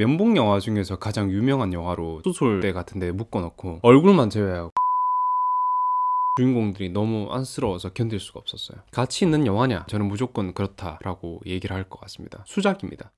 면봉 영화 중에서 가장 유명한 영화로 수술대 같은 데 묶어놓고 얼굴만 제외하고 주인공들이 너무 안쓰러워서 견딜 수가 없었어요. 가치 있는 영화냐? 저는 무조건 그렇다라고 얘기를 할 것 같습니다. 수작입니다.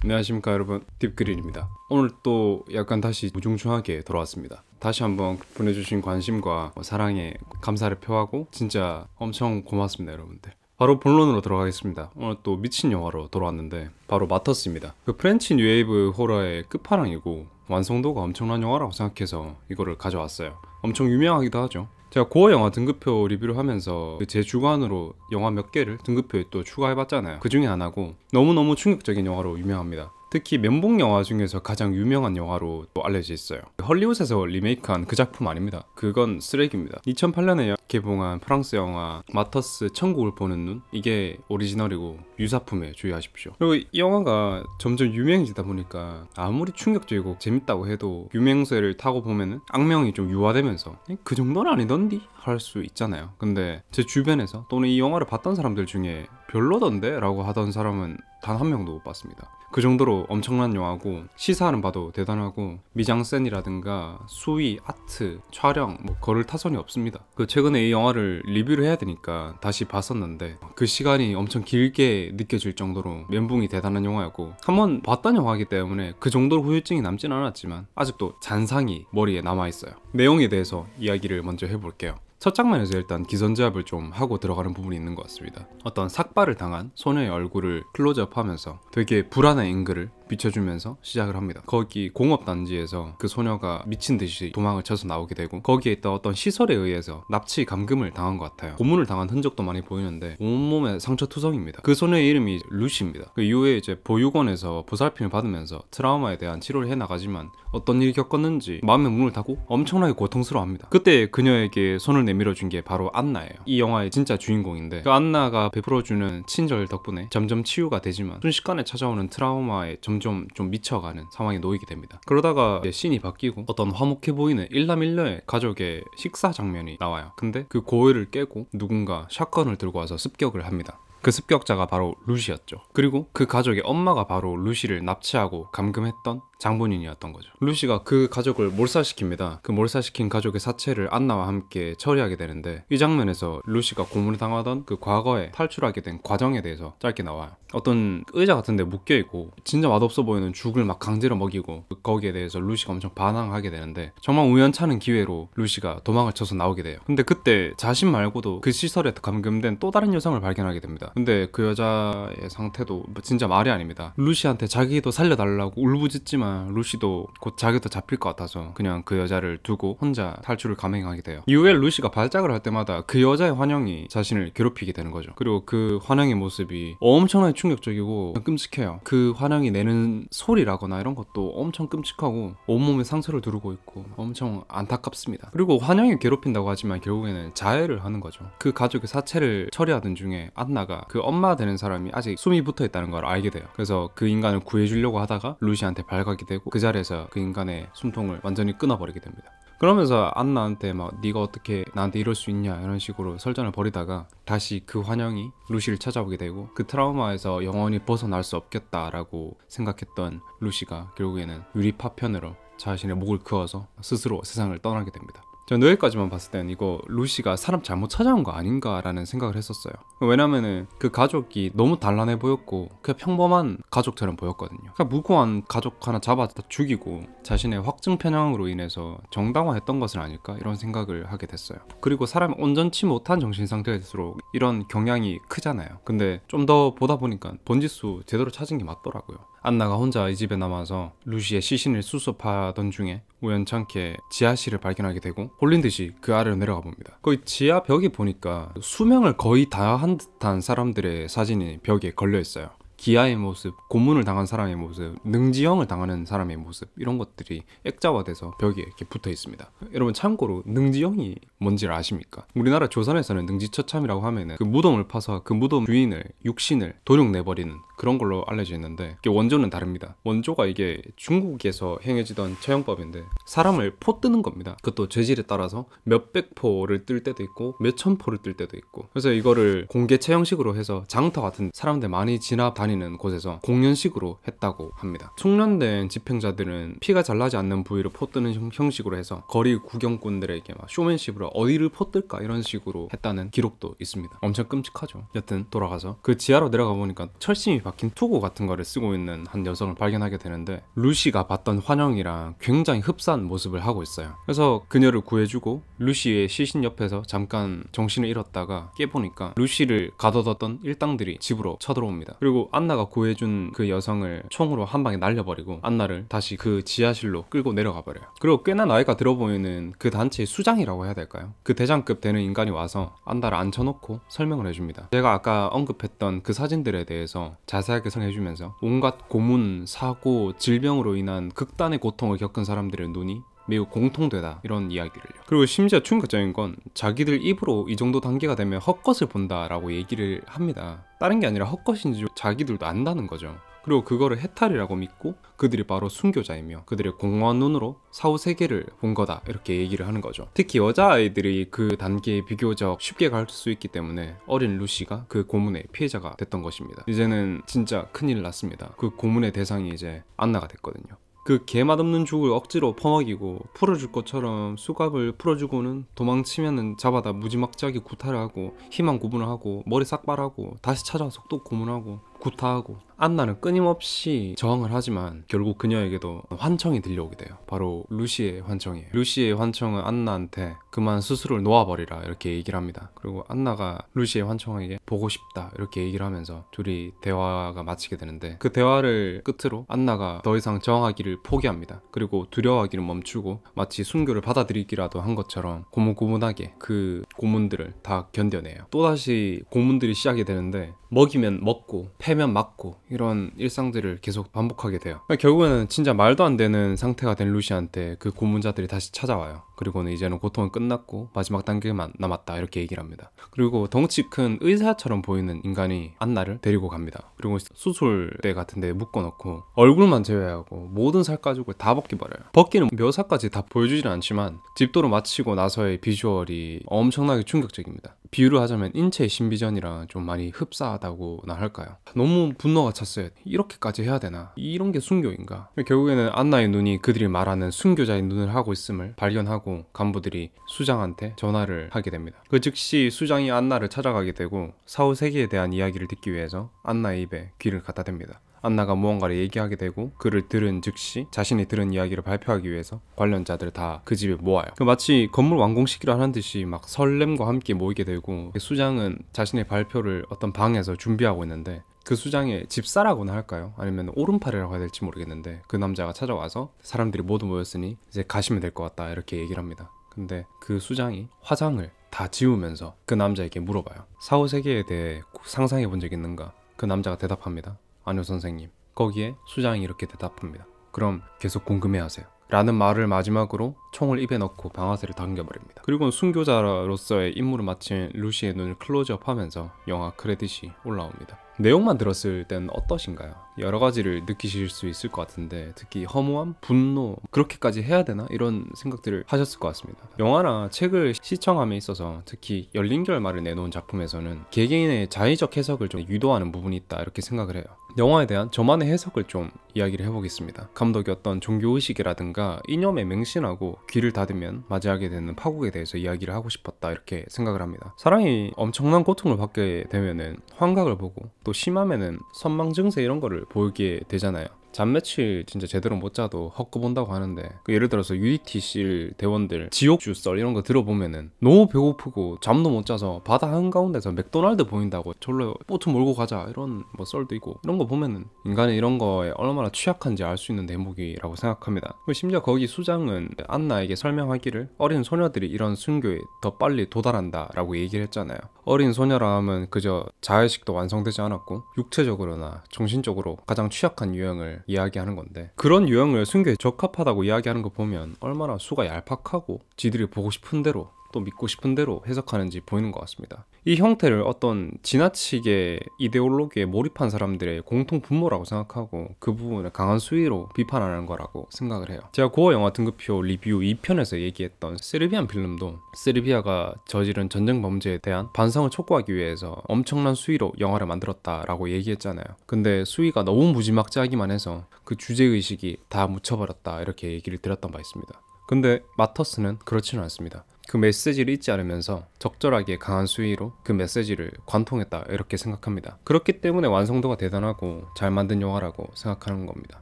안녕하십니까 여러분, 딥그린입니다. 오늘 또 약간 다시 무중충하게 돌아왔습니다. 다시 한번 보내주신 관심과 사랑에 감사를 표하고 진짜 엄청 고맙습니다 여러분들. 바로 본론으로 들어가겠습니다. 오늘 또 미친 영화로 돌아왔는데 바로 마터스입니다. 그 프렌치 뉴웨이브 호러의 끝판왕이고 완성도가 엄청난 영화라고 생각해서 이거를 가져왔어요. 엄청 유명하기도 하죠. 제가 고어 영화 등급표 리뷰를 하면서 제 주관으로 영화 몇 개를 등급표에 또 추가해봤잖아요. 그 중에 하나고 너무너무 충격적인 영화로 유명합니다. 특히 면봉 영화 중에서 가장 유명한 영화로 또 알려져 있어요. 헐리우드에서 리메이크한 그 작품 아닙니다. 그건 쓰레기입니다. 2008년에 개봉한 프랑스 영화 마터스 천국을 보는 눈, 이게 오리지널이고 유사품에 주의하십시오. 그리고 이 영화가 점점 유명해지다 보니까 아무리 충격적이고 재밌다고 해도 유명세를 타고 보면은 악명이 좀 유화되면서 그 정도는 아니던디? 할 수 있잖아요. 근데 제 주변에서 또는 이 영화를 봤던 사람들 중에 별로던데? 라고 하던 사람은 단 한 명도 못 봤습니다. 그 정도로 엄청난 영화고 시사하는 바도 대단하고 미장센이라든가 수위, 아트, 촬영 거를 타선이 없습니다. 그 최근에 이 영화를 리뷰를 해야 되니까 다시 봤었는데 그 시간이 엄청 길게 느껴질 정도로 멘붕이 대단한 영화였고 한번 봤던 영화이기 때문에 그 정도로 후유증이 남진 않았지만 아직도 잔상이 머리에 남아있어요. 내용에 대해서 이야기를 먼저 해볼게요. 첫 장면에서 일단 기선제압을 좀 하고 들어가는 부분이 있는 것 같습니다. 어떤 삭발을 당한 소녀의 얼굴을 클로즈업하면서 되게 불안한 앵글을 비춰주면서 시작을 합니다. 거기 공업단지에서 그 소녀가 미친 듯이 도망을 쳐서 나오게 되고 거기에 있던 어떤 시설에 의해서 납치 감금을 당한 것 같아요. 고문을 당한 흔적도 많이 보이는데 온몸에 상처투성입니다. 그 소녀의 이름이 루시입니다. 그 이후에 이제 보육원에서 보살핌을 받으면서 트라우마에 대한 치료를 해나가지만 어떤 일이 겪었는지 마음의 문을 닫고 엄청나게 고통스러워합니다. 그때 그녀에게 손을 내밀어준 게 바로 안나예요. 이 영화의 진짜 주인공인데 그 안나가 베풀어주는 친절 덕분에 점점 치유가 되지만 순식간에 찾아오는 트라우마에 점점 좀 미쳐가는 상황에 놓이게 됩니다. 그러다가 이제 씬이 바뀌고 어떤 화목해 보이는 일남일녀의 가족의 식사 장면이 나와요. 근데 그 고의를 깨고 누군가 샷건을 들고 와서 습격을 합니다. 그 습격자가 바로 루시였죠. 그리고 그 가족의 엄마가 바로 루시를 납치하고 감금했던 장본인이었던 거죠. 루시가 그 가족을 몰살시킵니다. 그 몰살시킨 가족의 사체를 안나와 함께 처리하게 되는데 이 장면에서 루시가 고문을 당하던 그 과거에 탈출하게 된 과정에 대해서 짧게 나와요. 어떤 의자 같은 데 묶여있고 진짜 맛없어 보이는 죽을 막 강제로 먹이고 거기에 대해서 루시가 엄청 반항하게 되는데 정말 우연찮은 기회로 루시가 도망을 쳐서 나오게 돼요. 근데 그때 자신 말고도 그 시설에 감금된 또 다른 여성을 발견하게 됩니다. 근데 그 여자의 상태도 진짜 말이 아닙니다. 루시한테 자기도 살려달라고 울부짖지만 루시도 곧 자기도 잡힐 것 같아서 그냥 그 여자를 두고 혼자 탈출을 감행하게 돼요. 이후에 루시가 발작을 할 때마다 그 여자의 환영이 자신을 괴롭히게 되는 거죠. 그리고 그 환영의 모습이 엄청나게 충격적이고 끔찍해요. 그 환영이 내는 소리라거나 이런 것도 엄청 끔찍하고 온몸에 상처를 두르고 있고 엄청 안타깝습니다. 그리고 환영이 괴롭힌다고 하지만 결국에는 자해를 하는 거죠. 그 가족의 사체를 처리하던 중에 안나가 그 엄마 되는 사람이 아직 숨이 붙어 있다는 걸 알게 돼요. 그래서 그 인간을 구해주려고 하다가 루시한테 발각이 되고 그 자리에서 그 인간의 숨통을 완전히 끊어버리게 됩니다. 그러면서 안나한테 막 네가 어떻게 나한테 이럴 수 있냐 이런 식으로 설전을 벌이다가 다시 그 환영이 루시를 찾아오게 되고 그 트라우마에서 영원히 벗어날 수 없겠다라고 생각했던 루시가 결국에는 유리 파편으로 자신의 목을 그어서 스스로 세상을 떠나게 됩니다. 저는 여기까지만 봤을 땐 이거 루시가 사람 잘못 찾아온 거 아닌가라는 생각을 했었어요. 왜냐면은 그 가족이 너무 단란해 보였고 그냥 평범한 가족처럼 보였거든요. 그냥 무고한 가족 하나 잡아다 죽이고 자신의 확증 편향으로 인해서 정당화했던 것은 아닐까 이런 생각을 하게 됐어요. 그리고 사람이 온전치 못한 정신 상태일수록 이런 경향이 크잖아요. 근데 좀 더 보다 보니까 번지수 제대로 찾은 게 맞더라고요. 안나가 혼자 이 집에 남아서 루시의 시신을 수습하던 중에 우연찮게 지하실을 발견하게 되고 홀린 듯이 그 아래로 내려가 봅니다. 거기 지하 벽에 보니까 수명을 거의 다 한 듯한 사람들의 사진이 벽에 걸려 있어요. 기아의 모습, 고문을 당한 사람의 모습, 능지형을 당하는 사람의 모습 이런 것들이 액자화돼서 벽에 이렇게 붙어 있습니다. 여러분 참고로 능지형이 뭔지를 아십니까? 우리나라 조선에서는 능지처참이라고 하면은 그 무덤을 파서 그 무덤 주인을 육신을 도륙내버리는 그런 걸로 알려져 있는데 이게 원조는 다릅니다. 원조가 이게 중국에서 행해지던 처형법인데 사람을 포 뜨는 겁니다. 그것도 죄질에 따라서 몇백 포를 뜰 때도 있고 몇천 포를 뜰 때도 있고, 그래서 이거를 공개 처형식으로 해서 장터 같은 사람들 많이 지나 다니는 곳에서 공연식으로 했다고 합니다. 숙련된 집행자들은 피가 잘 나지 않는 부위를 포 뜨는 형식으로 해서 거리 구경꾼들에게 막 쇼맨십으로 어디를 포 뜰까 이런 식으로 했다는 기록도 있습니다. 엄청 끔찍하죠. 여튼 돌아가서 그 지하로 내려가 보니까 철심이 박힌 투구 같은 거를 쓰고 있는 한 여성을 발견하게 되는데 루시가 봤던 환영이랑 굉장히 흡사한 모습을 하고 있어요. 그래서 그녀를 구해주고 루시의 시신 옆에서 잠깐 정신을 잃었다가 깨보니까 루시를 가둬뒀던 일당들이 집으로 쳐들어옵니다. 그리고 안나가 구해준 그 여성을 총으로 한 방에 날려버리고 안나를 다시 그 지하실로 끌고 내려가 버려요. 그리고 꽤나 나이가 들어 보이는 그 단체의 수장이라고 해야 될까요? 그 대장급 되는 인간이 와서 안나를 앉혀놓고 설명을 해줍니다. 제가 아까 언급했던 그 사진들에 대해서 자세하게 설명해주면서 온갖 고문, 사고, 질병으로 인한 극단의 고통을 겪은 사람들의 눈이 매우 공통되다 이런 이야기를요. 그리고 심지어 충격적인 건 자기들 입으로 이 정도 단계가 되면 헛것을 본다라고 얘기를 합니다. 다른 게 아니라 헛것인지 자기들도 안다는 거죠. 그리고 그거를 해탈이라고 믿고 그들이 바로 순교자이며 그들의 공허한 눈으로 사후 세계를 본 거다 이렇게 얘기를 하는 거죠. 특히 여자아이들이 그 단계에 비교적 쉽게 갈 수 있기 때문에 어린 루시가 그 고문의 피해자가 됐던 것입니다. 이제는 진짜 큰일 났습니다. 그 고문의 대상이 이제 안나가 됐거든요. 그 개맛없는 죽을 억지로 퍼먹이고 풀어줄 것처럼 수갑을 풀어주고는 도망치면은 잡아다 무지막지하게 구타를 하고 희망 고문을 하고 머리 싹발하고 다시 찾아와서 또 고문하고 구타하고, 안나는 끊임없이 저항을 하지만 결국 그녀에게도 환청이 들려오게 돼요. 바로 루시의 환청이에요. 루시의 환청은 안나한테 그만 스스로를 놓아버리라 이렇게 얘기를 합니다. 그리고 안나가 루시의 환청에게 보고 싶다 이렇게 얘기를 하면서 둘이 대화가 마치게 되는데 그 대화를 끝으로 안나가 더 이상 저항하기를 포기합니다. 그리고 두려워하기를 멈추고 마치 순교를 받아들이기라도 한 것처럼 고문고문하게 그 고문들을 다 견뎌내요. 또다시 고문들이 시작이 되는데 먹이면 먹고 패면 맞고 이런 일상들을 계속 반복하게 돼요. 결국에는 진짜 말도 안 되는 상태가 된 루시한테 그 고문자들이 다시 찾아와요. 그리고는 이제는 고통은 끝났고 마지막 단계만 남았다 이렇게 얘기를 합니다. 그리고 덩치 큰 의사처럼 보이는 인간이 안나를 데리고 갑니다. 그리고 수술대 같은 데 묶어놓고 얼굴만 제외하고 모든 살 가죽을 다 벗겨버려요. 벗기는 묘사까지 다 보여주지는 않지만 집도를 마치고 나서의 비주얼이 엄청나게 충격적입니다. 비유를 하자면 인체의 신비전이랑 좀 많이 흡사하다고나 할까요? 너무 분노가 찼어요. 이렇게까지 해야 되나? 이런 게 순교인가? 결국에는 안나의 눈이 그들이 말하는 순교자의 눈을 하고 있음을 발견하고 간부들이 수장한테 전화를 하게 됩니다. 그 즉시 수장이 안나를 찾아가게 되고 사후 세계에 대한 이야기를 듣기 위해서 안나의 입에 귀를 갖다 댑니다. 안나가 무언가를 얘기하게 되고 그를 들은 즉시 자신이 들은 이야기를 발표하기 위해서 관련자들 다 그 집에 모아요. 마치 건물 완공식이라 하는 듯이 막 설렘과 함께 모이게 되고 수장은 자신의 발표를 어떤 방에서 준비하고 있는데 그 수장의 집사라고나 할까요? 아니면 오른팔이라고 해야 될지 모르겠는데 그 남자가 찾아와서 사람들이 모두 모였으니 이제 가시면 될 것 같다 이렇게 얘기를 합니다. 근데 그 수장이 화장을 다 지우면서 그 남자에게 물어봐요. 사후 세계에 대해 상상해 본 적 있는가? 그 남자가 대답합니다. 아니요 선생님. 거기에 수장이 이렇게 대답합니다. 그럼 계속 궁금해하세요. 라는 말을 마지막으로 총을 입에 넣고 방아쇠를 당겨버립니다. 그리고 순교자로서의 임무를 마친 루시의 눈을 클로즈업하면서 영화 크레딧이 올라옵니다. 내용만 들었을 땐 어떠신가요? 여러 가지를 느끼실 수 있을 것 같은데 특히 허무함, 분노, 그렇게까지 해야 되나? 이런 생각들을 하셨을 것 같습니다. 영화나 책을 시청함에 있어서 특히 열린 결말을 내놓은 작품에서는 개개인의 자의적 해석을 좀 유도하는 부분이 있다 이렇게 생각을 해요. 영화에 대한 저만의 해석을 좀 이야기를 해보겠습니다. 감독이 어떤 종교의식이라든가 이념에 맹신하고 귀를 닫으면 맞이하게 되는 파국에 대해서 이야기를 하고 싶었다 이렇게 생각을 합니다. 사람이 엄청난 고통을 받게 되면은 환각을 보고 또 심하면은 선망 증세 이런 거를 보이게 되잖아요. 잠 며칠 진짜 제대로 못 자도 헛거 본다고 하는데 예를 들어서 UETC 대원들 지옥주 썰 이런 거 들어보면은 너무 배고프고 잠도 못 자서 바다 한가운데서 맥도날드 보인다고 절로 보트 몰고 가자 이런 뭐 썰도 있고 이런 거 보면은 인간이 이런 거에 얼마나 취약한지 알 수 있는 대목이라고 생각합니다. 심지어 거기 수장은 안나에게 설명하기를 어린 소녀들이 이런 순교에 더 빨리 도달한다 라고 얘기를 했잖아요. 어린 소녀라 하면 그저 자의식도 완성되지 않았고 육체적으로나 정신적으로 가장 취약한 유형을 이야기하는 건데 그런 유형을 순교에 적합하다고 이야기하는 거 보면 얼마나 수가 얄팍하고 지들이 보고 싶은 대로 또 믿고 싶은 대로 해석하는지 보이는 것 같습니다. 이 형태를 어떤 지나치게 이데올로기에 몰입한 사람들의 공통 분모라고 생각하고 그 부분을 강한 수위로 비판하는 거라고 생각을 해요. 제가 고어 영화 등급표 리뷰 2편에서 얘기했던 세르비안 필름도 세르비아가 저지른 전쟁 범죄에 대한 반성을 촉구하기 위해서 엄청난 수위로 영화를 만들었다라고 얘기했잖아요. 근데 수위가 너무 무지막지하기만 해서 그 주제의식이 다 묻혀버렸다 이렇게 얘기를 드렸던 바 있습니다. 근데 마터스는 그렇지는 않습니다. 그 메시지를 잊지 않으면서 적절하게 강한 수위로 그 메시지를 관통했다 이렇게 생각합니다. 그렇기 때문에 완성도가 대단하고 잘 만든 영화라고 생각하는 겁니다.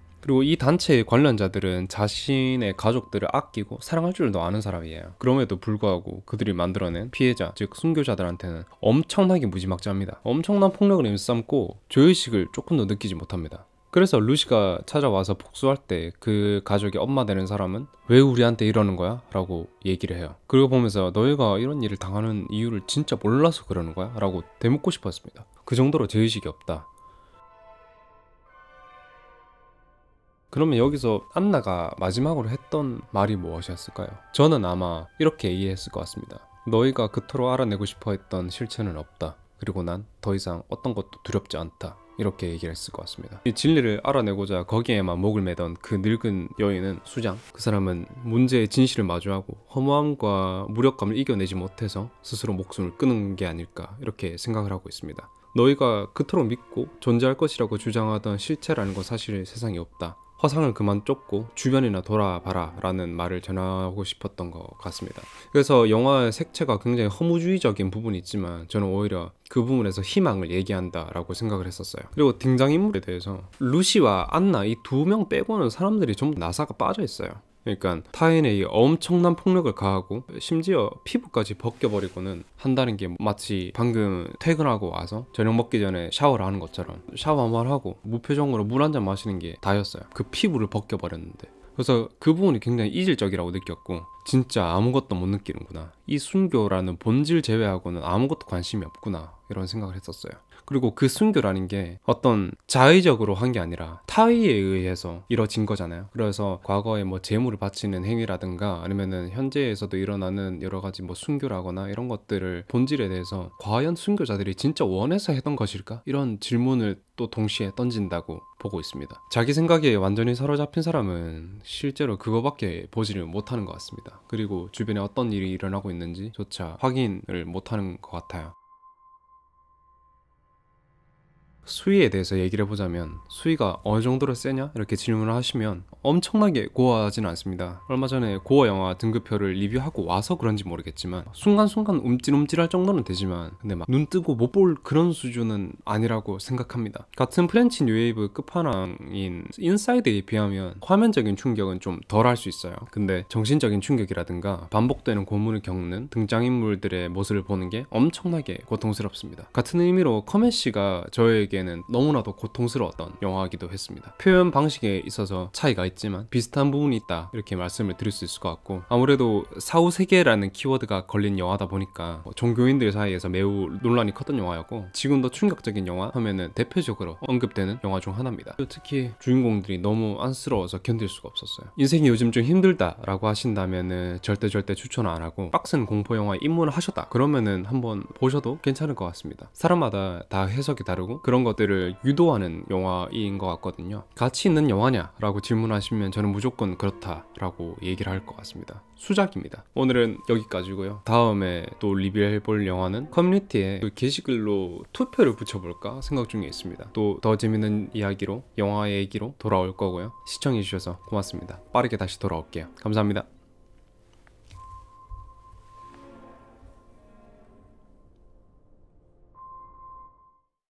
그리고 이 단체의 관련자들은 자신의 가족들을 아끼고 사랑할 줄도 아는 사람이에요. 그럼에도 불구하고 그들이 만들어낸 피해자, 즉 순교자들한테는 엄청나게 무지막지합니다. 엄청난 폭력을 일삼고 죄의식을 조금도 느끼지 못합니다. 그래서 루시가 찾아와서 복수할 때 그 가족의 엄마 되는 사람은 왜 우리한테 이러는 거야? 라고 얘기를 해요. 그리고 보면서 너희가 이런 일을 당하는 이유를 진짜 몰라서 그러는 거야? 라고 되묻고 싶었습니다. 그 정도로 죄의식이 없다. 그러면 여기서 안나가 마지막으로 했던 말이 무엇이었을까요? 저는 아마 이렇게 이해했을 것 같습니다. 너희가 그토록 알아내고 싶어 했던 실체는 없다. 그리고 난 더 이상 어떤 것도 두렵지 않다. 이렇게 얘기를 했을 것 같습니다. 이 진리를 알아내고자 거기에만 목을 매던 그 늙은 여인은 수장, 그 사람은 문제의 진실을 마주하고 허무함과 무력감을 이겨내지 못해서 스스로 목숨을 끊은 게 아닐까 이렇게 생각을 하고 있습니다. 너희가 그토록 믿고 존재할 것이라고 주장하던 실체라는 건 사실 세상에 없다. 화상을 그만 쫓고 주변이나 돌아봐라 라는 말을 전하고 싶었던 것 같습니다. 그래서 영화의 색채가 굉장히 허무주의적인 부분이 있지만 저는 오히려 그 부분에서 희망을 얘기한다 라고 생각을 했었어요. 그리고 등장인물에 대해서 루시와 안나 이 두 명 빼고는 사람들이 전부 나사가 빠져 있어요. 그러니까 타인에 이 엄청난 폭력을 가하고 심지어 피부까지 벗겨버리고는 한다는 게 마치 방금 퇴근하고 와서 저녁 먹기 전에 샤워를 하는 것처럼 샤워 한번 하고 무표정으로 물 한 잔 마시는 게 다였어요. 그 피부를 벗겨버렸는데. 그래서 그 부분이 굉장히 이질적이라고 느꼈고 진짜 아무것도 못 느끼는구나. 이 순교라는 본질 제외하고는 아무것도 관심이 없구나 이런 생각을 했었어요. 그리고 그 순교라는 게 어떤 자의적으로 한 게 아니라 타의에 의해서 이뤄진 거잖아요. 그래서 과거에 뭐 재물을 바치는 행위라든가 아니면은 현재에서도 일어나는 여러 가지 뭐 순교라거나 이런 것들을 본질에 대해서 과연 순교자들이 진짜 원해서 했던 것일까? 이런 질문을 또 동시에 던진다고 보고 있습니다. 자기 생각에 완전히 사로잡힌 사람은 실제로 그거밖에 보지를 못하는 것 같습니다. 그리고 주변에 어떤 일이 일어나고 있는지 조차 확인을 못하는 것 같아요. 수위에 대해서 얘기를 해보자면 수위가 어느 정도로 세냐? 이렇게 질문을 하시면 엄청나게 고어하지는 않습니다. 얼마 전에 고어 영화 등급표를 리뷰하고 와서 그런지 모르겠지만 순간순간 움찔움찔할 정도는 되지만 근데 막 눈 뜨고 못 볼 그런 수준은 아니라고 생각합니다. 같은 프렌치 뉴웨이브 끝판왕인 인사이드에 비하면 화면적인 충격은 좀 덜 할 수 있어요. 근데 정신적인 충격이라든가 반복되는 고문을 겪는 등장인물들의 모습을 보는 게 엄청나게 고통스럽습니다. 같은 의미로 커맨시가 저에게 는 너무나도 고통스러웠던 영화이기도 했습니다. 표현 방식에 있어서 차이가 있지만 비슷한 부분이 있다 이렇게 말씀을 드릴 수 있을 것 같고 아무래도 사후세계라는 키워드가 걸린 영화다 보니까 종교인들 사이에서 매우 논란이 컸던 영화였고 지금도 충격적인 영화 하면은 대표적으로 언급되는 영화 중 하나입니다. 특히 주인공들이 너무 안쓰러워서 견딜 수가 없었어요. 인생이 요즘 좀 힘들다 라고 하신다면은 절대 추천 안 하고 빡센 공포영화에 입문을 하셨다 그러면은 한번 보셔도 괜찮을 것 같습니다. 사람마다 다 해석이 다르고 그런 것들을 유도하는 영화인 것 같거든요. 가치 있는 영화냐? 라고 질문하시면 저는 무조건 그렇다라고 얘기를 할 것 같습니다. 수작입니다. 오늘은 여기까지고요. 다음에 또 리뷰해볼 영화는 커뮤니티에 그 게시글로 투표를 붙여볼까 생각 중에 있습니다. 또 더 재밌는 이야기로 영화 얘기로 돌아올 거고요. 시청해주셔서 고맙습니다. 빠르게 다시 돌아올게요. 감사합니다.